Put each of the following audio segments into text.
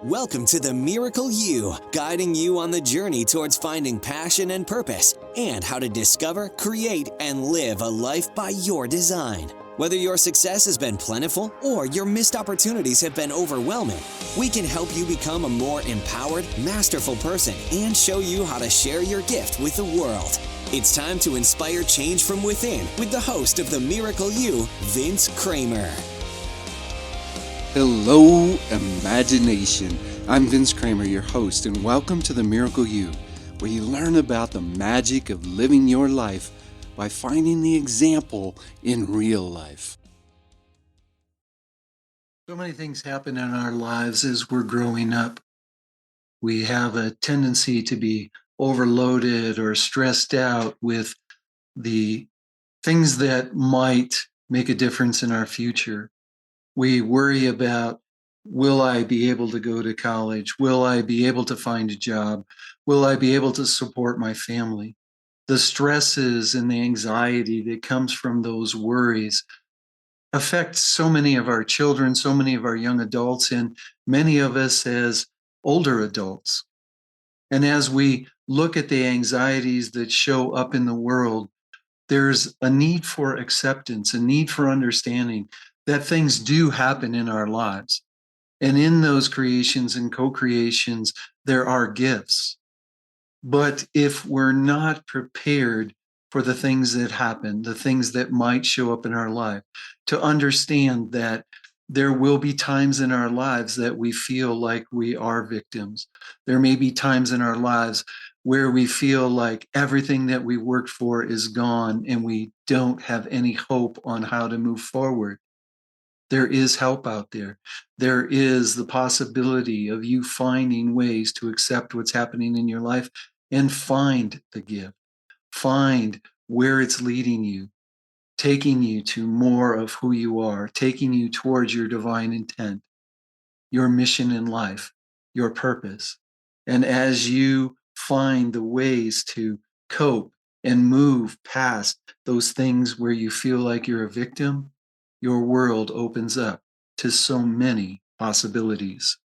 Welcome to the Miracle You, guiding you on the journey towards finding passion and purpose and how to discover, create, and live a life by your design. Whether your success has been plentiful or your missed opportunities have been overwhelming, we can help you become a more empowered, masterful person and show you how to share your gift with the world. It's time to inspire change from within with the host of the Miracle You, Vince Kramer. Hello, imagination. I'm Vince Kramer, your host, and welcome to the Miracle You, where you learn about the magic of living your life by finding the example in real life. So many things happen in our lives as we're growing up. We have a tendency to be overloaded or stressed out with the things that might make a difference in our future. We worry about, will I be able to go to college? Will I be able to find a job? Will I be able to support my family? The stresses and the anxiety that comes from those worries affect so many of our children, so many of our young adults, and many of us as older adults. And as we look at the anxieties that show up in the world, there's a need for acceptance, a need for understanding that things do happen in our lives. And in those creations and co-creations, there are gifts. But if we're not prepared for the things that happen, the things that might show up in our life, to understand that there will be times in our lives that we feel like we are victims. There may be times in our lives where we feel like everything that we worked for is gone and we don't have any hope on how to move forward. There is help out there. There is the possibility of you finding ways to accept what's happening in your life and find the gift. Find where it's leading you, taking you to more of who you are, taking you towards your divine intent, your mission in life, your purpose. And as you find the ways to cope and move past those things where you feel like you're a victim, your world opens up to so many possibilities.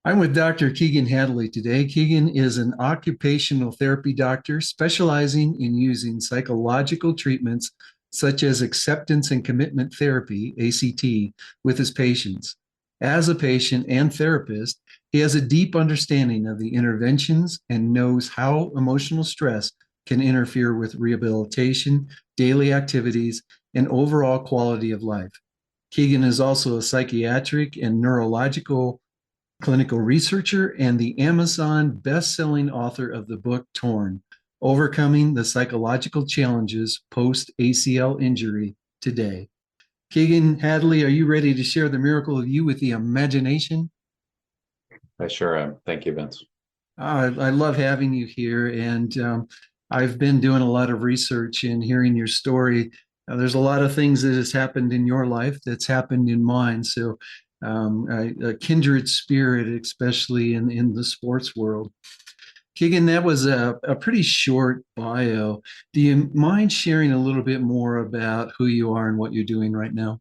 I'm with Dr. Keagen Hadley today. Keagen is an occupational therapy doctor specializing in using psychological treatments such as acceptance and commitment therapy, ACT, with his patients. As a patient and therapist, he has a deep understanding of the interventions and knows how emotional stress can interfere with rehabilitation, daily activities, and overall quality of life. Keagen is also a psychiatric and neurological clinical researcher and the Amazon best-selling author of the book Torn, Overcoming the Psychological Challenges Post-ACL Injury Today. Keagen Hadley, are you ready to share the miracle of you with the imagination? I sure am. Thank you, Vince. I love having you here, and I've been doing a lot of research and hearing your story. There's a lot of things that has happened in your life that's happened in mine. So a kindred spirit, especially in the sports world. Keagen, that was a pretty short bio. Do you mind sharing a little bit more about who you are and what you're doing right now?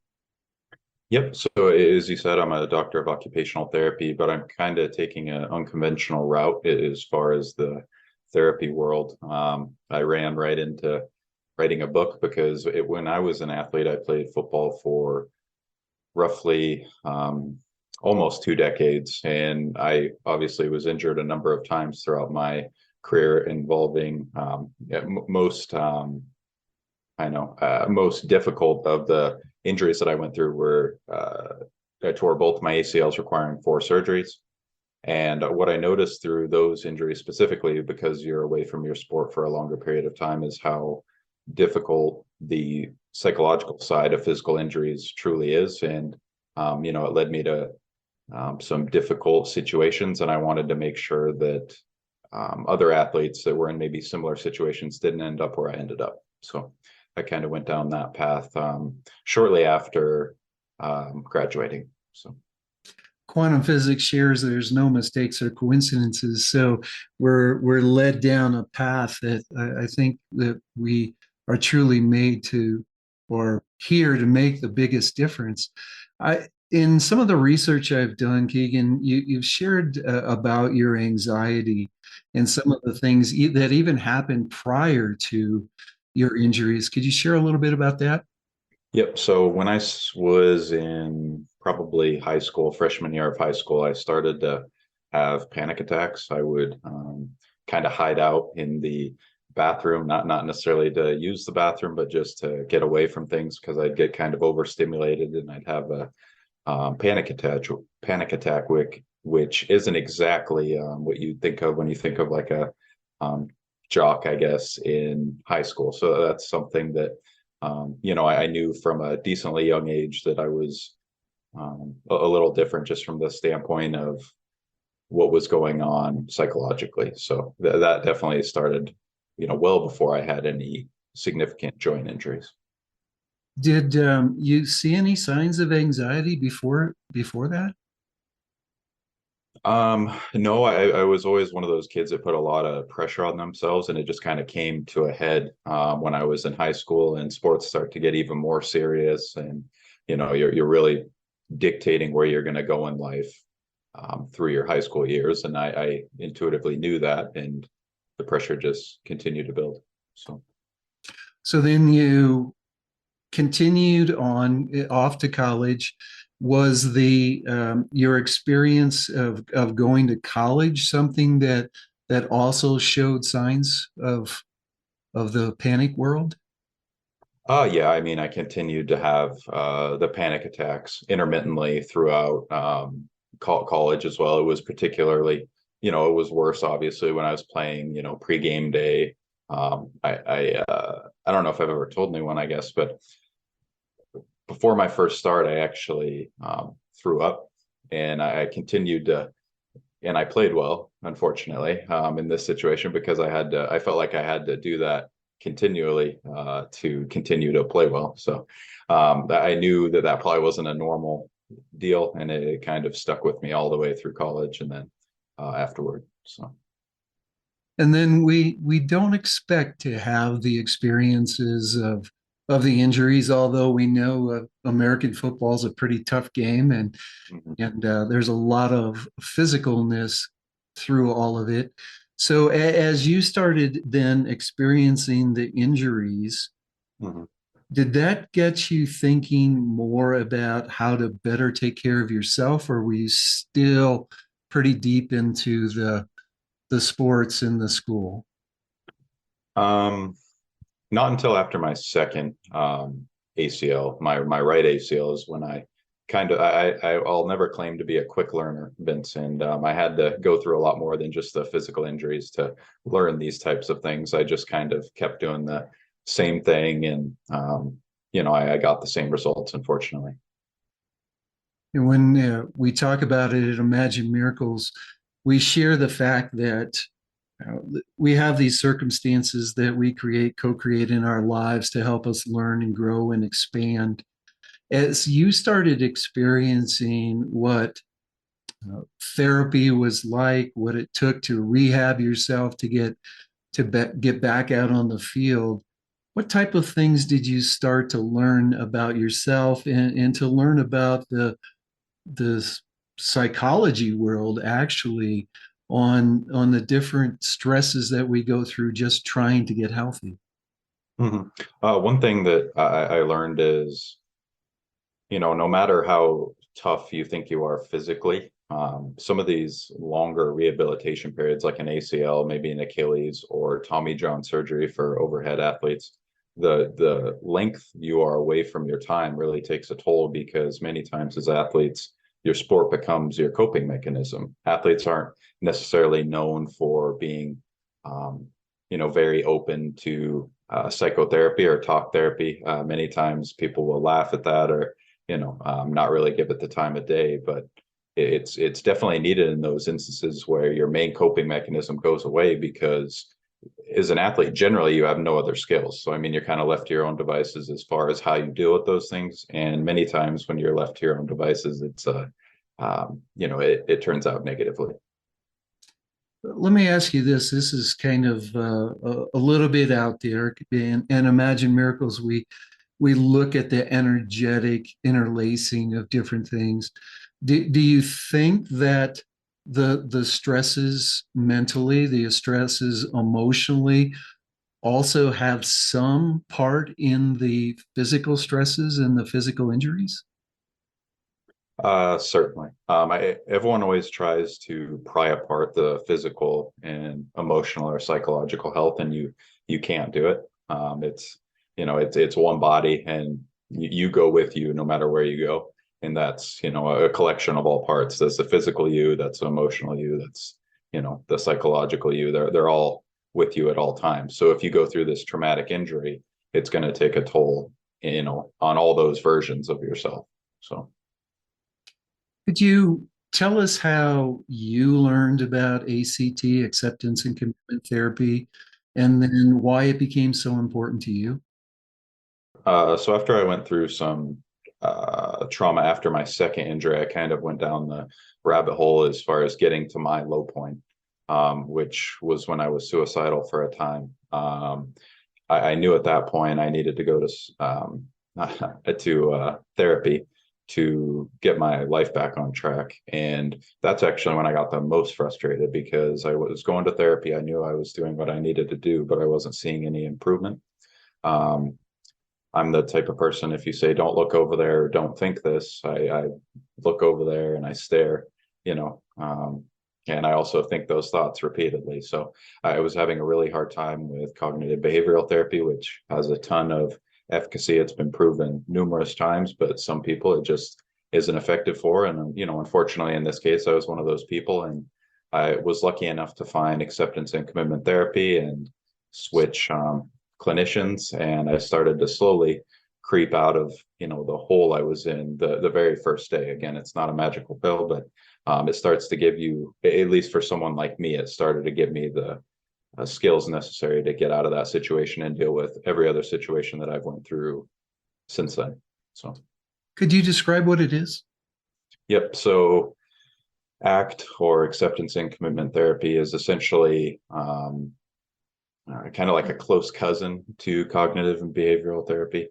Yep. So as you said, I'm a doctor of occupational therapy, but I'm kind of taking an unconventional route as far as the therapy world. I ran right into writing a book because when I was an athlete, I played football for roughly almost 2 decades, and I obviously was injured a number of times throughout my career, involving most difficult of the injuries that I went through were I tore both my ACLs, requiring 4 surgeries. And what I noticed through those injuries specifically, because you're away from your sport for a longer period of time, is how difficult the psychological side of physical injuries truly is. And, it led me to some difficult situations. And I wanted to make sure that other athletes that were in maybe similar situations didn't end up where I ended up. So I kind of went down that path shortly after graduating. So Quantum physics shares there's no mistakes or coincidences. So we're led down a path that I think that we are truly made to, or here to make the biggest difference. In some of the research I've done, Keegan, you've shared about your anxiety and some of the things that even happened prior to your injuries. Could you share a little bit about that? Yep. So when was in probably high school, freshman year of high school, I started to have panic attacks. I would kind of hide out in the bathroom, not necessarily to use the bathroom, but just to get away from things because I'd get kind of overstimulated and I'd have a panic attack, which isn't exactly what you think of when you think of like a um, jock, I guess, in high school. So that's something that I knew from a decently young age that I was a little different just from the standpoint of what was going on psychologically. So that definitely started, well before I had any significant joint injuries. Did you see any signs of anxiety before that? No, I was always one of those kids that put a lot of pressure on themselves, and it just kind of came to a head when I was in high school and sports start to get even more serious, and you're really dictating where you're going to go in life through your high school years, and I intuitively knew that, and the pressure just continued to build. So, So then you continued on off to college. Was the your experience of going to college something that also showed signs of the panic world? yeah, I mean, I continued to have the panic attacks intermittently throughout college as well. It was particularly, it was worse obviously when I was playing, pre-game day. I don't know if I've ever told anyone, I guess, but before my first start, I actually threw up, and I continued to, and I played well, unfortunately, in this situation because I felt like I had to do that continually to continue to play well. So I knew that that probably wasn't a normal deal, and it kind of stuck with me all the way through college and then afterward. So. And then we don't expect to have the experiences of the injuries, although we know American football is a pretty tough game, Mhm. and there's a lot of physicalness through all of it. So as you started then experiencing the injuries, Mhm. did that get you thinking more about how to better take care of yourself, or were you still pretty deep into the sports in the school? Um, Not until after my second ACL, my right ACL is when I kind of I'll never claim to be a quick learner, Vince, and I had to go through a lot more than just the physical injuries to learn these types of things. I just kind of kept doing the same thing, and I got the same results, unfortunately. And when we talk about it at Imagine Miracles, we share the fact that we have these circumstances that we co-create in our lives to help us learn and grow and expand. As you started experiencing what therapy was like, what it took to rehab yourself to get back out on the field, what type of things did you start to learn about yourself and to learn about the psychology world actually on the different stresses that we go through just trying to get healthy? Mhm. One thing that I learned is, no matter how tough you think you are physically, some of these longer rehabilitation periods, like an ACL, maybe an Achilles or Tommy John surgery for overhead athletes, the length you are away from your time really takes a toll because many times as athletes, your sport becomes your coping mechanism. Athletes aren't necessarily known for being, very open to psychotherapy or talk therapy. Many times people will laugh at that or not really give it the time of day, but it's definitely needed in those instances where your main coping mechanism goes away because as an athlete, generally you have no other skills. So I mean, you're kind of left to your own devices as far as how you deal with those things. And many times when you're left to your own devices, it's it turns out negatively. Let me ask you this. This is kind of a little bit out there. And Imagine Miracles, we look at the energetic interlacing of different things. Do you think that the stresses mentally, the stresses emotionally also have some part in the physical stresses and the physical injuries? Certainly. Everyone always tries to pry apart the physical and emotional or psychological health, and you can't do it. It's one body, and you go with you no matter where you go, and that's a collection of all parts. That's the physical you, that's the emotional you, that's the psychological you. They're all with you at all times. So if you go through this traumatic injury, it's going to take a toll, on all those versions of yourself. So. Could you tell us how you learned about ACT, acceptance and commitment therapy, and then why it became so important to you? So after I went through some trauma after my second injury, I kind of went down the rabbit hole as far as getting to my low point, which was when I was suicidal for a time. I knew at that point I needed to go to therapy to get my life back on track. And that's actually when I got the most frustrated, because I was going to therapy. I knew I was doing what I needed to do, but I wasn't seeing any improvement. I'm the type of person, if you say, don't look over there, or don't think this, I look over there and I stare, and I also think those thoughts repeatedly. So I was having a really hard time with cognitive behavioral therapy, which has a ton of efficacy. It's been proven numerous times, but some people it just isn't effective for. And, unfortunately, in this case, I was one of those people. And I was lucky enough to find acceptance and commitment therapy and switch clinicians. And I started to slowly creep out of, the hole I was in the very first day. Again, it's not a magical pill, but it starts to give you, at least for someone like me, it started to give me the skills necessary to get out of that situation and deal with every other situation that I've went through since then. So, Could you describe what it is? yep. So ACT, or acceptance and commitment therapy, is essentially kind of like a close cousin to cognitive and behavioral therapy.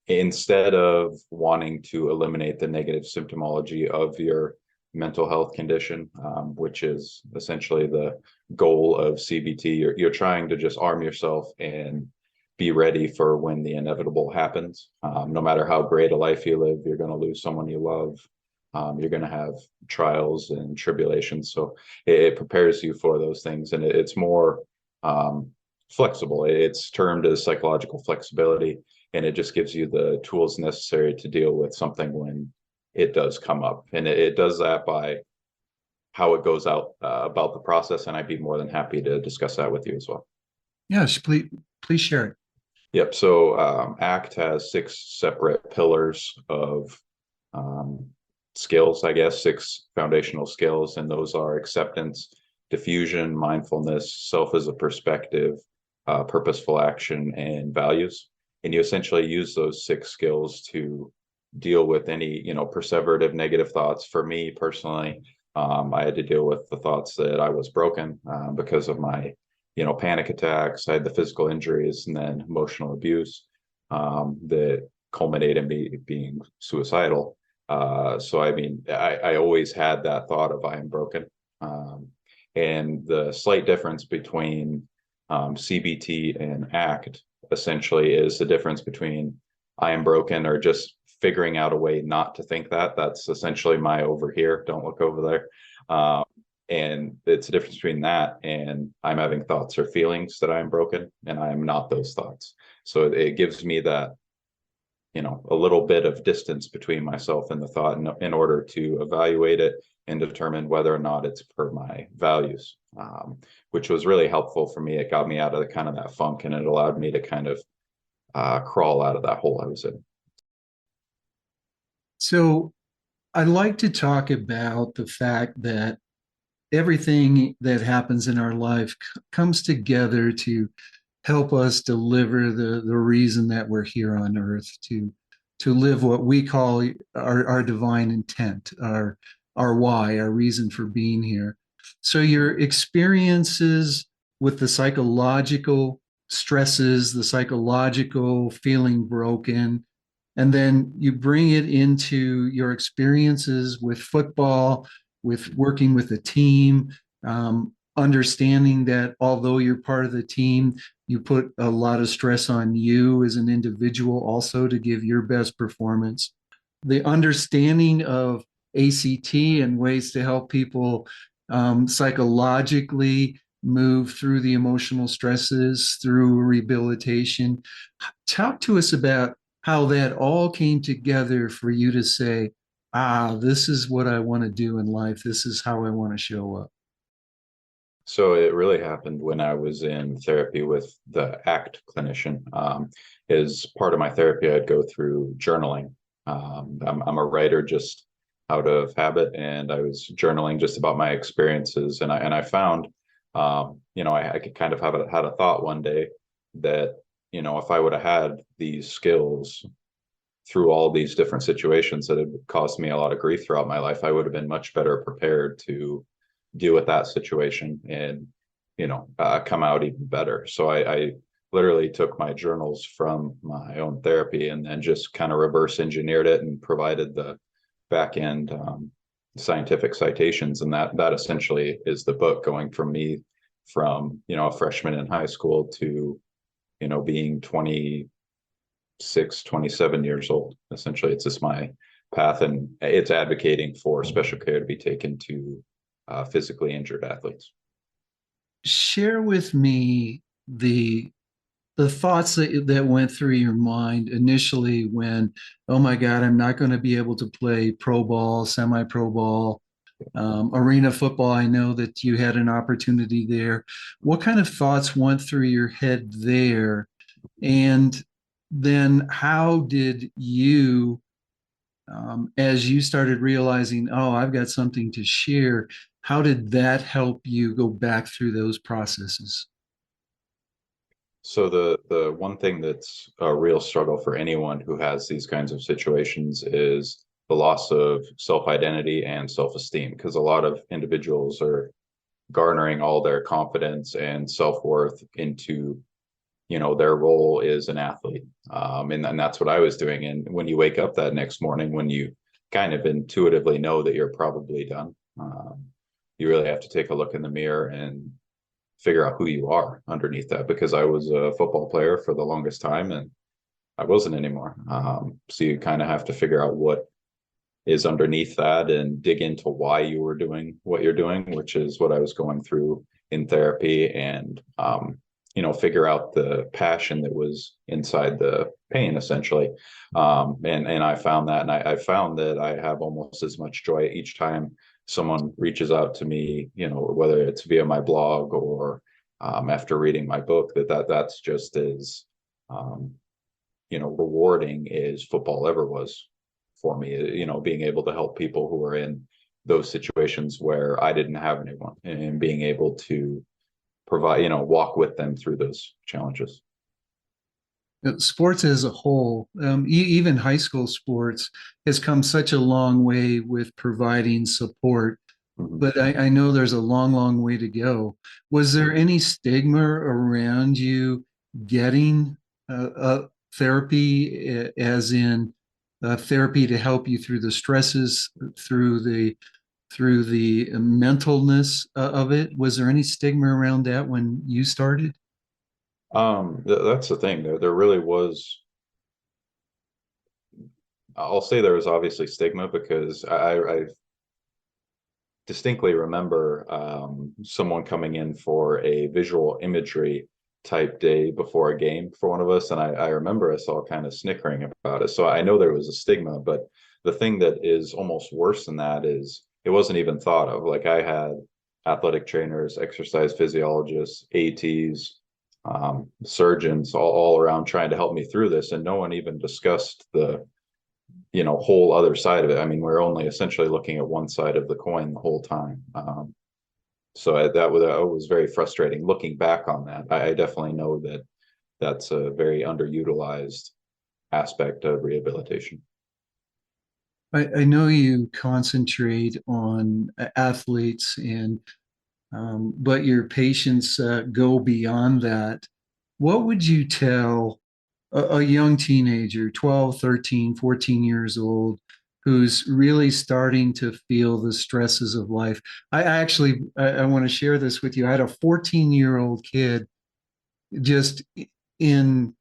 Instead of wanting to eliminate the negative symptomology of your mental health condition, which is essentially the goal of CBT, you're trying to just arm yourself and be ready for when the inevitable happens. No matter how great a life you live, you're going to lose someone you love. You're going to have trials and tribulations. So it prepares you for those things, and it's more flexible. It's termed as psychological flexibility, and it just gives you the tools necessary to deal with something when it does come up. And it does that by how it goes out about the process. And I'd be more than happy to discuss that with you as well. Yes, please share it. Yep. So ACT has 6 separate pillars of skills, I guess, 6 foundational skills. And those are acceptance, diffusion, mindfulness, self as a perspective, purposeful action, and values. And you essentially use those 6 skills to deal with any, perseverative negative thoughts. For me personally, I had to deal with the thoughts that I was broken because of my, panic attacks. I had the physical injuries, and then emotional abuse that culminated in me being suicidal. So, I mean, I always had that thought of I am broken. And the slight difference between CBT and ACT essentially is the difference between I am broken, or just figuring out a way not to think that. That's essentially my over here, don't look over there. And it's a difference between that and I'm having thoughts or feelings that I'm broken, and I am not those thoughts. So it gives me that, a little bit of distance between myself and the thought in order to evaluate it and determine whether or not it's per my values, which was really helpful for me. It got me out of the kind of that funk, and it allowed me to kind of crawl out of that hole I was in. So I like to talk about the fact that everything that happens in our life comes together to help us deliver the reason that we're here on earth, to live what we call our divine intent, our why, our reason for being here. So your experiences with the psychological stresses, the psychological feeling broken, and then you bring it into your experiences with football, with working with a team, understanding that although you're part of the team, you put a lot of stress on you as an individual also to give your best performance. The understanding of ACT and ways to help people psychologically move through the emotional stresses through rehabilitation. Talk to us about how that all came together for you to say, this is what I want to do in life. This is how I want to show up. So it really happened when I was in therapy with the ACT clinician. As part of my therapy, I'd go through journaling. I'm a writer just out of habit, and I was journaling just about my experiences. And I found, I could kind of had a thought one day that, if I would have had these skills through all these different situations that had caused me a lot of grief throughout my life, I would have been much better prepared to deal with that situation and come out even better. So I literally took my journals from my own therapy and then just kind of reverse engineered it and provided the back end scientific citations, and that essentially is the book, going from me from a freshman in high school to being 26, 27 years old. Essentially, it's just my path, and it's advocating for special care to be taken to physically injured athletes. Share with me the thoughts that went through your mind initially when, oh my God, I'm not going to be able to play pro ball, semi-pro ball, arena football. I know that you had an opportunity there. What kind of thoughts went through your head there? And then how did you, as you started realizing, oh, I've got something to share, how did that help you go back through those processes? So the one thing that's a real struggle for anyone who has these kinds of situations is the loss of self-identity and self-esteem, because a lot of individuals are garnering all their confidence and self-worth into their role is an athlete, and that's what I was doing. And when you wake up that next morning, when you kind of intuitively know that you're probably done, you really have to take a look in the mirror and figure out who you are underneath that, because I was a football player for the longest time and I wasn't anymore. So you kind of have to figure out what is underneath that and dig into why you were doing what you're doing, which is what I was going through in therapy, and figure out the passion that was inside the pain, essentially. And I found that, and I found that I have almost as much joy each time someone reaches out to me, whether it's via my blog or after reading my book, that's just as rewarding as football ever was for me. Being able to help people who are in those situations where I didn't have anyone, and being able to provide, walk with them through those challenges. Sports as a whole, even high school sports, has come such a long way with providing support. Mhm. But I know there's a long, long way to go. Was there any stigma around you getting therapy, as in therapy to help you through the stresses, through the mentalness of it? Was there any stigma around that when you started? That's the thing. There really was. I'll say there was obviously stigma, because I distinctly remember someone coming in for a visual imagery type day before a game for one of us, and I remember us all kind of snickering about it. So I know there was a stigma, but the thing that is almost worse than that is it wasn't even thought of. Like, I had athletic trainers, exercise physiologists, ATs, surgeons all around trying to help me through this, and no one even discussed the whole other side of it. I mean, we're only essentially looking at one side of the coin the whole time. So that was very frustrating looking back on that. I definitely know that that's a very underutilized aspect of rehabilitation. I know you concentrate on athletes, and but your patients go beyond that. What would you tell a young teenager, 12, 13, 14 years old, who's really starting to feel the stresses of life? I want to share this with you. I had a 14-year-old kid just in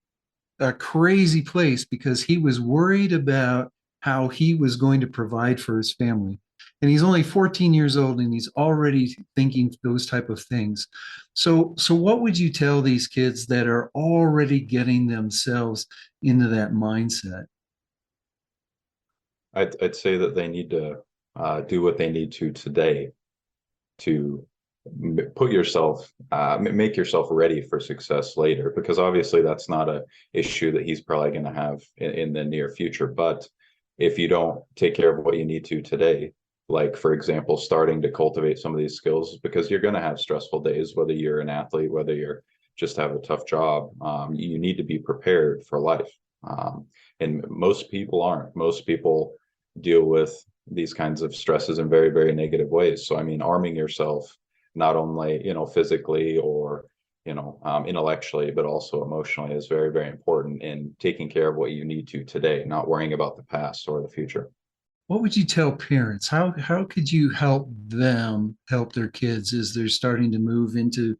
a crazy place because he was worried about how he was going to provide for his family. And he's only 14 years old and he's already thinking those type of things. So what would you tell these kids that are already getting themselves into that mindset? I'd say that they need to do what they need to today to put yourself make yourself ready for success later, because obviously that's not a issue that he's probably going to have in the near future. But if you don't take care of what you need to today, like for example starting to cultivate some of these skills, because you're going to have stressful days, whether you're an athlete, whether you're just have a tough job, you need to be prepared for life. And most people aren't. Most people deal with these kinds of stresses in very, very negative ways. So I mean, arming yourself not only physically or intellectually, but also emotionally is very, very important in taking care of what you need to today, not worrying about the past or the future. What would you tell parents? How could you help them help their kids as they're starting to move into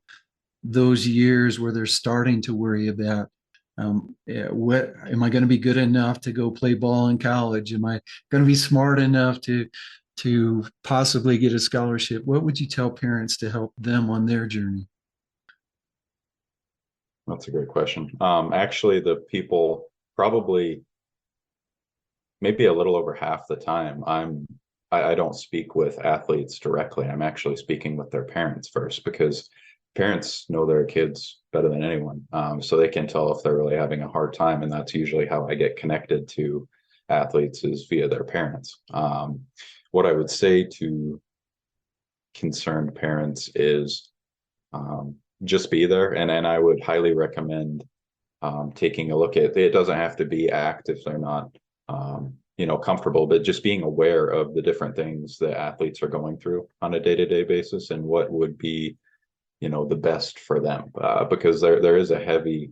those years where they're starting to worry about what am I going to be good enough to go play ball in college? Am I going to be smart enough to possibly get a scholarship? What would you tell parents to help them on their journey? That's a great question. Actually, the people probably maybe a little over half the time I don't speak with athletes directly. I'm actually speaking with their parents first, because parents know their kids better than anyone. So they can tell if they're really having a hard time, and that's usually how I get connected to athletes, is via their parents. What I would say to concerned parents is just be there, and I would highly recommend taking a look at it. It doesn't have to be ACT if they're not comfortable, but just being aware of the different things that athletes are going through on a day-to-day basis and what would be the best for them, because there is a heavy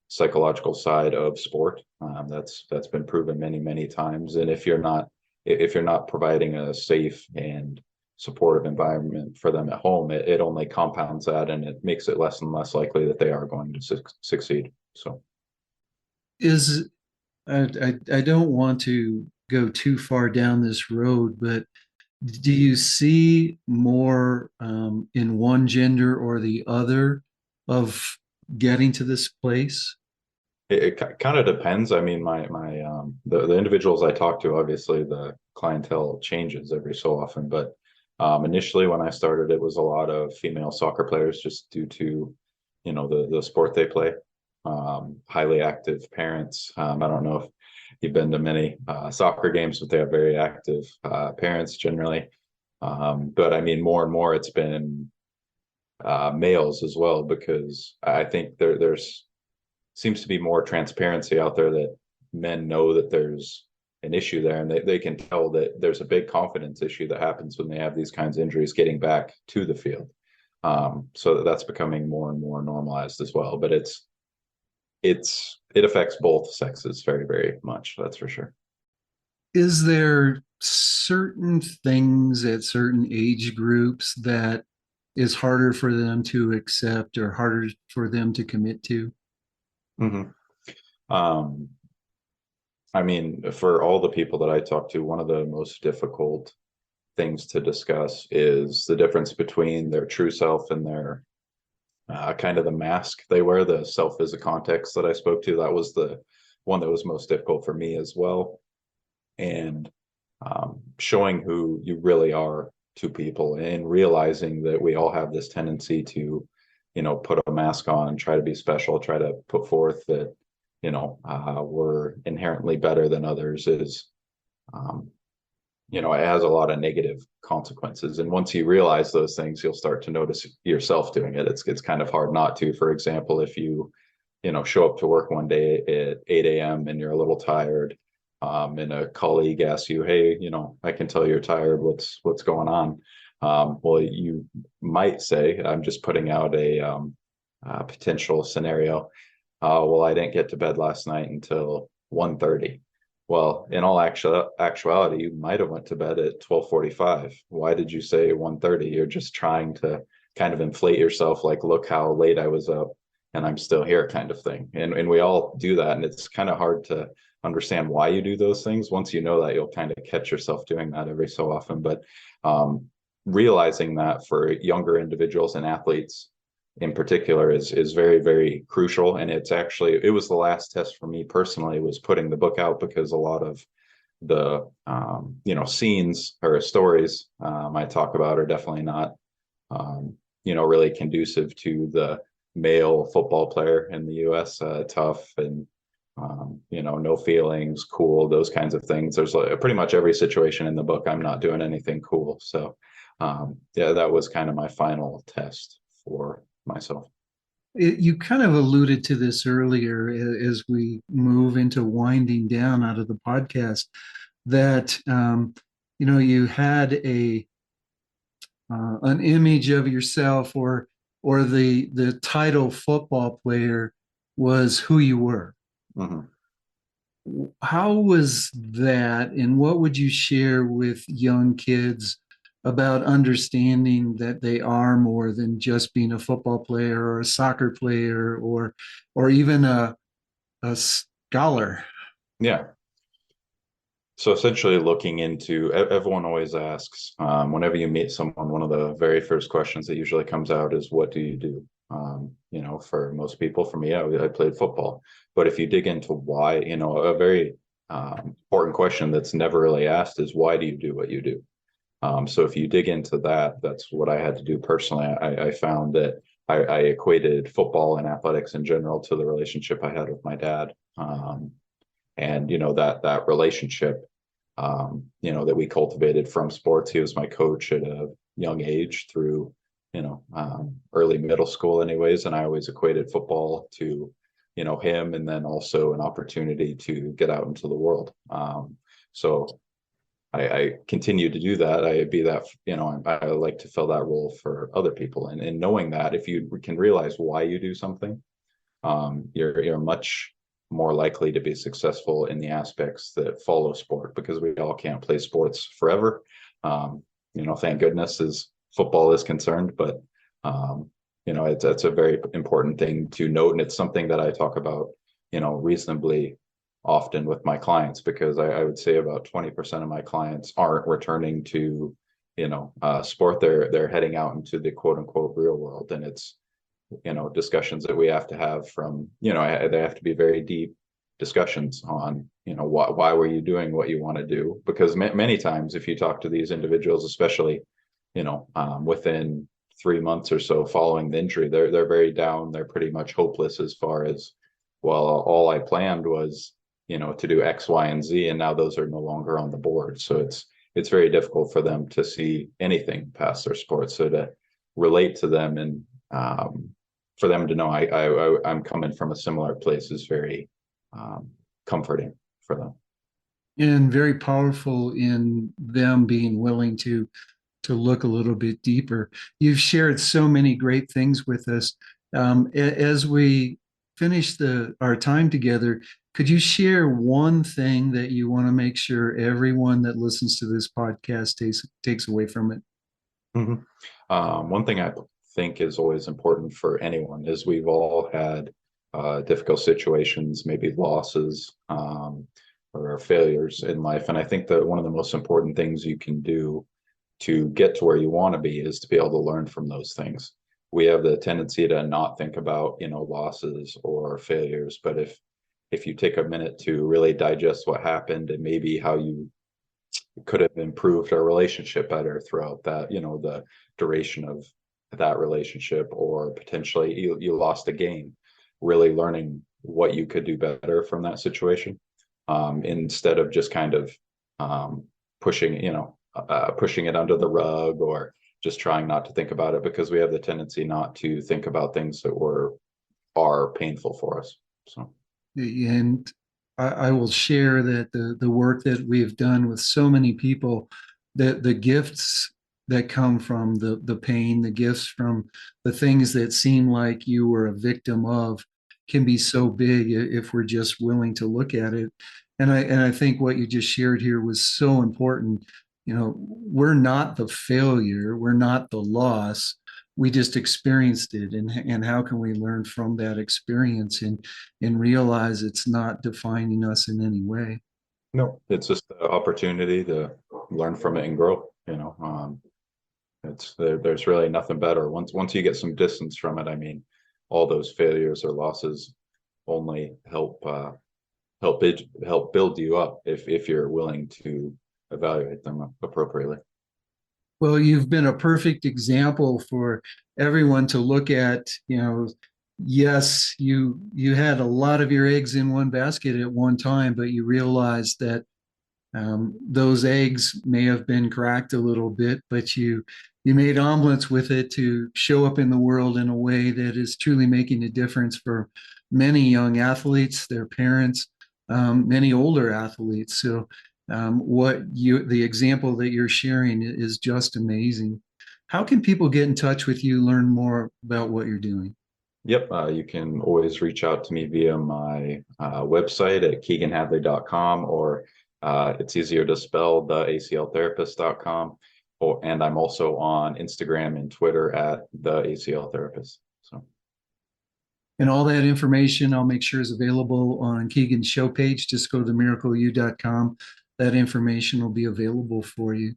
psychological side of sport, that's been proven many, many times. And if you're not providing a safe and supportive environment for them at home, it only compounds that, and it makes it less and less likely that they are going to succeed. So Is I don't want to go too far down this road, but do you see more in one gender or the other of getting to this place? it kind of depends. I mean, the individuals I talk to, obviously the clientele changes every so often, but initially when I started, it was a lot of female soccer players, just due to the sport they play. Highly active parents. I don't know if you've been to many soccer games, but they have very active parents generally. But I mean, more and more it's been males as well, because I think there's seems to be more transparency out there, that men know that there's an issue there, and they can tell that there's a big confidence issue that happens when they have these kinds of injuries getting back to the field. So that's becoming more and more normalized as well. But it affects both sexes very, very much, that's for sure. Is there certain things at certain age groups that is harder for them to accept or harder for them to commit to? Mhm. Um, I mean, for all the people that I talk to, one of the most difficult things to discuss is the difference between their true self and their kind of the mask they wear. The self is a context that I spoke to. That was the one that was most difficult for me as well. And showing who you really are to people, and realizing that we all have this tendency to put a mask on, try to be special, try to put forth that we're inherently better than others, is um, it has a lot of negative consequences. And once you realize those things, you'll start to notice yourself doing it. It's kind of hard not to. For example, if you show up to work one day at 8 a.m. and you're a little tired, and a colleague asks you, hey, I can tell you're tired, what's going on? Well, you might say, I'm just putting out a potential scenario. Well, I didn't get to bed last night until 1:30. Well, in all actuality, you might have went to bed at 12:45. Why did you say 1:30? You're just trying to kind of inflate yourself, like, look how late I was up and I'm still here, kind of thing. And we all do that. And it's kind of hard to understand why you do those things. Once you know that, you'll kind of catch yourself doing that every so often. But realizing that for younger individuals and athletes in particular is very, very crucial. And it was the last test for me personally, was putting the book out, because a lot of the scenes or stories I talk about are definitely not really conducive to the male football player in the US. Tough and no feelings, cool, those kinds of things. There's pretty much every situation in the book. I'm not doing anything cool. So yeah, that was kind of my final test for myself. You kind of alluded to this earlier as we move into winding down out of the podcast, that you had an image of yourself, or the title football player was who you were. Mm-hmm. How was that, and what would you share with young kids about understanding that they are more than just being a football player or a soccer player, or even a scholar? Yeah. So essentially, looking into, everyone always asks, whenever you meet someone, one of the very first questions that usually comes out is, what do you do? For most people, for me, I played football. But if you dig into why, a very important question that's never really asked is, why do you do what you do? So if you dig into that, that's what I had to do personally. I found that I equated football and athletics in general to the relationship I had with my dad. And that relationship that we cultivated from sports. He was my coach at a young age through early middle school anyways, and I always equated football to him, and then also an opportunity to get out into the world. So I continue to do that. I like to fill that role for other people, and knowing that if you can realize why you do something, you're much more likely to be successful in the aspects that follow sport, because we all can't play sports forever. Thank goodness as football is concerned, but it's a very important thing to note. And it's something that I talk about, reasonably often with my clients, because I would say about 20% of my clients aren't returning to, sport. They're heading out into the quote unquote real world. And it's, discussions that we have to have they have to be very deep discussions on, why were you doing what you want to do? Because many times if you talk to these individuals, especially, within 3 months or so following the injury, they're very down. They're pretty much hopeless as far as, well, all I planned was, to do X, Y, and Z, and now those are no longer on the board. So it's very difficult for them to see anything past their sport. So to relate to them and for them to know I'm coming from a similar place is very comforting for them. And very powerful in them being willing to look a little bit deeper. You've shared so many great things with us. As we finish our time together, could you share one thing that you want to make sure everyone that listens to this podcast takes away from it? Mm-hmm. One thing I think is always important for anyone is, we've all had difficult situations, maybe losses or failures in life. And I think that one of the most important things you can do to get to where you want to be is to be able to learn from those things. We have the tendency to not think about, losses or failures, but if you take a minute to really digest what happened and maybe how you could have improved our relationship better throughout that, the duration of that relationship, or potentially you lost a game, really learning what you could do better from that situation, instead of just kind of pushing it under the rug, or just trying not to think about it, because we have the tendency not to think about things that are painful for us. So, and I will share that the work that we have done with so many people, that the gifts that come from the pain, the gifts from the things that seem like you were a victim of, can be so big if we're just willing to look at it. And I think what you just shared here was so important. We're not the failure, we're not the loss. We just experienced it, and how can we learn from that experience and realize it's not defining us in any way? No, it's just the opportunity to learn from it and grow. There's really nothing better. Once you get some distance from it, I mean, all those failures or losses only help build you up if you're willing to evaluate them appropriately. Well, you've been a perfect example for everyone to look at. Yes, you had a lot of your eggs in one basket at one time, but you realized that those eggs may have been cracked a little bit, but you made omelets with it to show up in the world in a way that is truly making a difference for many young athletes, their parents, many older athletes. So the example that you're sharing is just amazing. How can people get in touch with you, learn more about what you're doing? Yep, you can always reach out to me via my website at keagenhadley.com, or it's easier to spell, theacltherapist.com, and I'm also on Instagram and Twitter at the ACL Therapist. And all that information I'll make sure is available on Keagen's show page. Just go to themiracleu.com. That information will be available for you.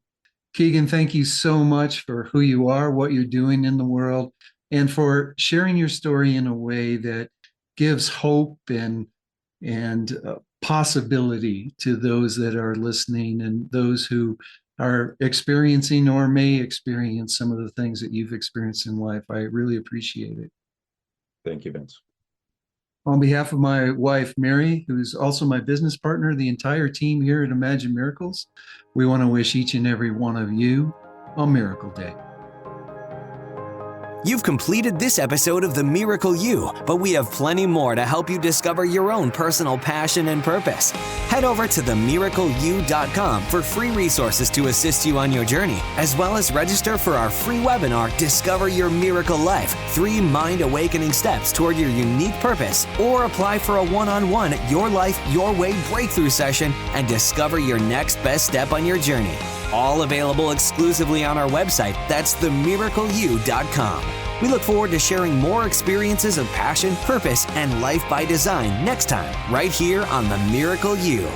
Keagen, thank you so much for who you are, what you're doing in the world, and for sharing your story in a way that gives hope and possibility to those that are listening and those who are experiencing or may experience some of the things that you've experienced in life. I really appreciate it. Thank you, Vince. On behalf of my wife, Mary, who's also my business partner, the entire team here at Imagine Miracles, we want to wish each and every one of you a miracle day. You've completed this episode of The Miracle You, but we have plenty more to help you discover your own personal passion and purpose. Head over to themiracleu.com for free resources to assist you on your journey, as well as register for our free webinar, Discover Your Miracle Life, 3 Mind Awakening Steps Toward Your Unique Purpose, or apply for a one-on-one Your Life, Your Way breakthrough session and discover your next best step on your journey. All available exclusively on our website. That's themiracleu.com. We look forward to sharing more experiences of passion, purpose, and life by design next time, right here on The Miracle You.